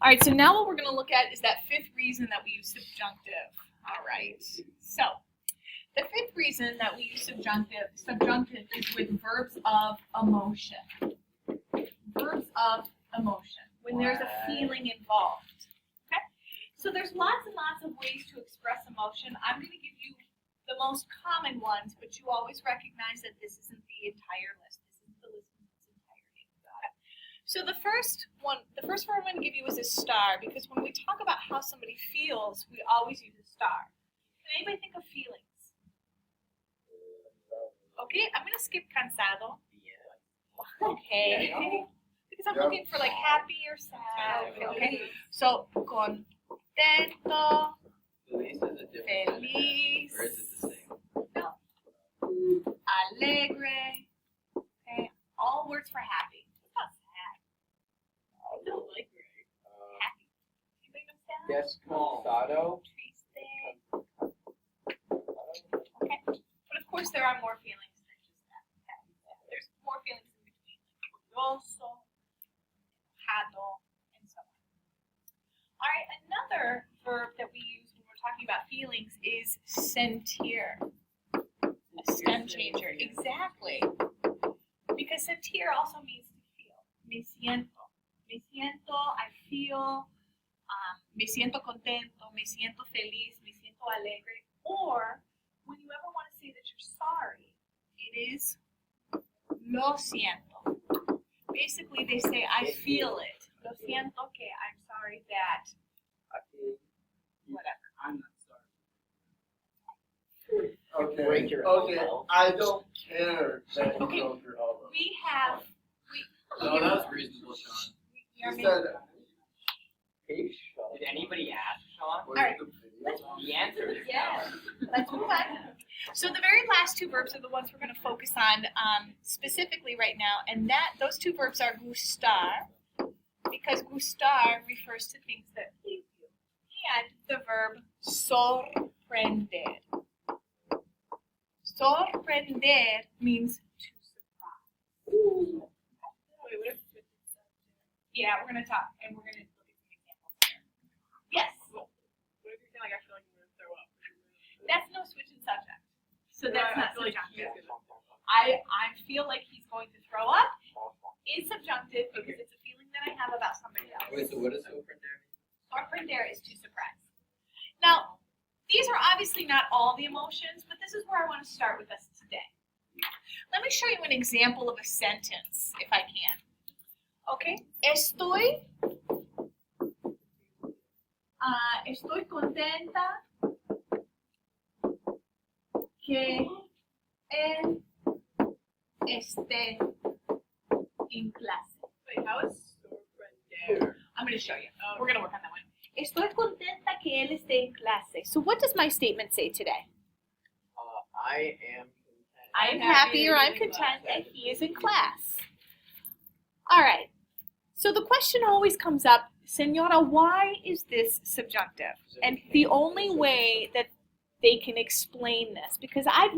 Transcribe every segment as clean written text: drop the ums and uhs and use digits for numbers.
All right, so now what we're going to look at is that fifth reason that we use subjunctive. All right, so the fifth reason that we use subjunctive is with verbs of emotion. Verbs of emotion, when there's a feeling involved. Okay, so there's lots and lots of ways to express emotion. I'm going to give you the most common ones, but you always recognize that this isn't the entire list. This isn't the list in its entirety. Okay. So the first one I'm going to give you is a star, because when we talk about how somebody feels, we always use a star. Can anybody think of feelings? Okay, I'm going to skip cansado. Okay. Because I'm looking for like happy or sad. Okay. So contento. Feliz is a different Feliz. or is it the same? No. Alegre. Okay. All words for happy. It's not sad. No, like happy. Anybody know sad? Descansado. Triste. Okay. But of course, there are more feelings than just that. Okay. There's more feelings in between, like orgulloso, enojado, and so on. All right. Another verb that we use when we're talking about feelings is sentir. A stem changer. Exactly. Because sentir also means to feel. Me siento. Me siento, I feel. Me siento contento. Me siento feliz. Me siento alegre. Or, when you ever want to say that you're sorry, it is lo siento. Basically, they say, I feel it. Lo siento que I'm sorry that whatever. I'm not sorry. Break your Okay. elbow. I don't care that you Okay. broke your elbow. We have, No, that was reasonable, Sean. You said that. Did anybody ask, Sean? Was Alright. it the video? The answer is yes. Let's move on. So the very last two verbs are the ones we're going to focus on specifically right now, and those two verbs are gustar, because gustar refers to things that please you, and the verb sorprender. Sorprender means to surprise. Yeah, we're going to talk, and we're going to look at some examples here. Yes. What if you feel like I feel like I'm gonna throw up? That's no switch in subject. So that's not I feel like subjunctive. he's gonna- I feel like he's going to throw up is subjunctive because it's a feeling that I have about somebody else. Wait, so what is sorprender? Sorprender is to surprise. Now, these are obviously not all the emotions, but this is where I want to start with us today. Let me show you an example of a sentence, if I can. Okay, estoy contenta que él esté en clase. Wait, how is sorprender? I'm going to show you. We're going to work on that one. Estoy contenta que él esté en clase. So what does my statement say today? I am content. I am happy or I'm content that he is in class. All right. So the question always comes up, Senora, why is this subjunctive? And the only way that they can explain this, because I've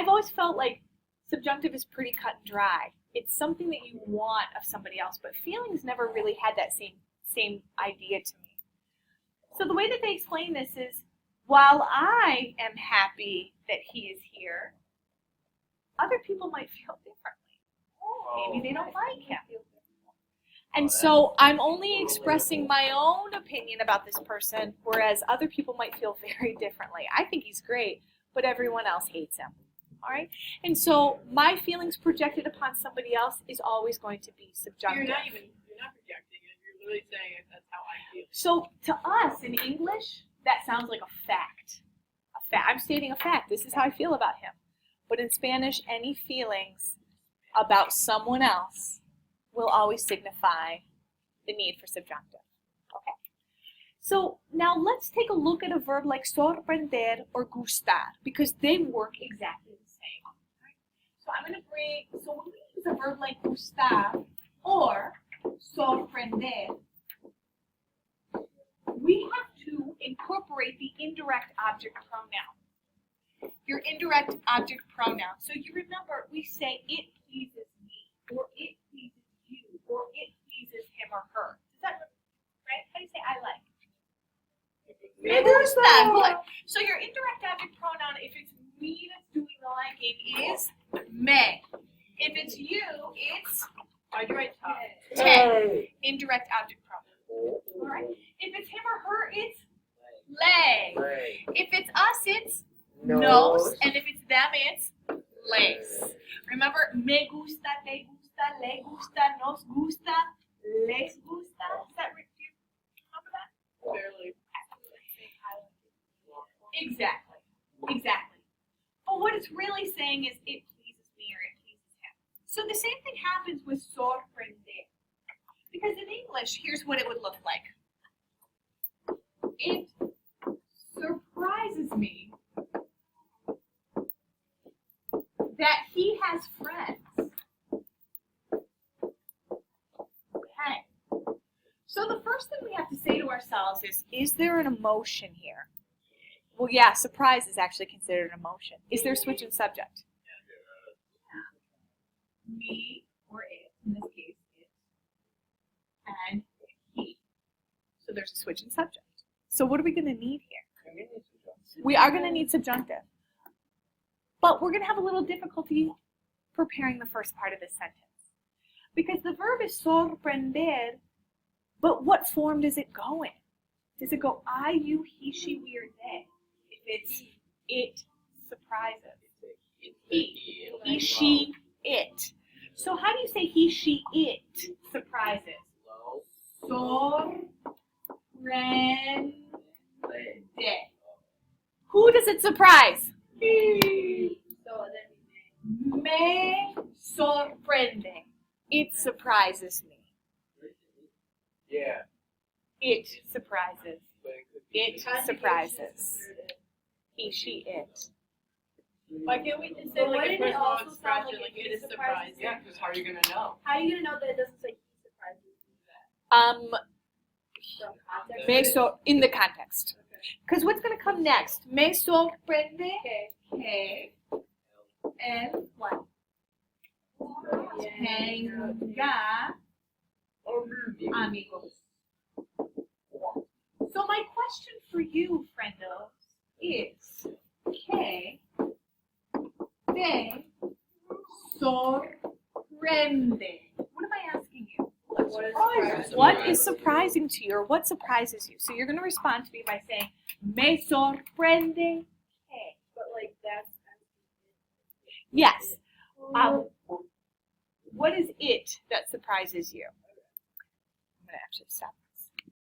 always felt like subjunctive is pretty cut and dry. It's something that you want of somebody else, but feelings never really had that same idea to me. So the way that they explain this is, while I am happy that he is here, other people might feel differently. Maybe they don't like him. And so I'm only expressing my own opinion about this person, whereas other people might feel very differently. I think he's great, but everyone else hates him. All right? And so my feelings projected upon somebody else is always going to be subjunctive. You're not projecting it. You're literally saying it. That's how I feel. So to us in English, that sounds like a fact. I'm stating a fact. This is how I feel about him. But in Spanish, any feelings about someone else will always signify the need for subjunctive. Okay. So now let's take a look at a verb like sorprender or gustar, because they work exactly the same. Right? So I'm going to so when we use a verb like gustar or sorprender, we have to incorporate the indirect object pronoun. Your indirect object pronoun. So you remember we say it pleases me, or it pleases you, or it pleases him or her. Me gusta. Good. So your indirect adjective pronoun, if it's me that's doing the liking, is me. If it's you, it's Why'd you write top? te. Indirect adjective pronoun. Alright? If it's him or her, it's lay. If it's us, it's nos. And if it's them, it's les. Remember, me gusta, te gusta, le gusta, nos gusta, les gusta. Is that right? Do you remember that? Barely. Exactly. Exactly. But what it's really saying is it pleases me or it pleases him. So the same thing happens with sorprender. Because in English, here's what it would look like. It surprises me that he has friends. Okay. So the first thing we have to say to ourselves is there an emotion here? Well, yeah, surprise is actually considered an emotion. Is there a switch in subject? Me or it, in this case, it, and he. So there's a switch in subject. So what are we going to need here? We are going to need subjunctive. But we're going to have a little difficulty preparing the first part of this sentence. Because the verb is sorprender, but what form does it go in? Does it go I, you, he, she, we, or they? If it's it surprises. He, she, it. So how do you say he, she, it surprises? Sorprende. Who does it surprise? So then Me sorprende. It surprises me. Yeah. It surprises. But it could be It surprises. He, she, it. why can't we just say But like a wouldn't it personal also sound expression like like it it is surprises surprising? Yeah, because how are you gonna know? How are you gonna know that it doesn't say he surprises you? From context? Me so in the context. Because what's going to come next? Me sorprende Okay. que el what? Tenga amigos. So my question for you, friendos, is que te sorprende? What am I asking you? What is surprising to you, or what surprises you? So you're going to respond to me by saying, me sorprende que. But like that's Yes. What is it that surprises you? I'm going to actually stop.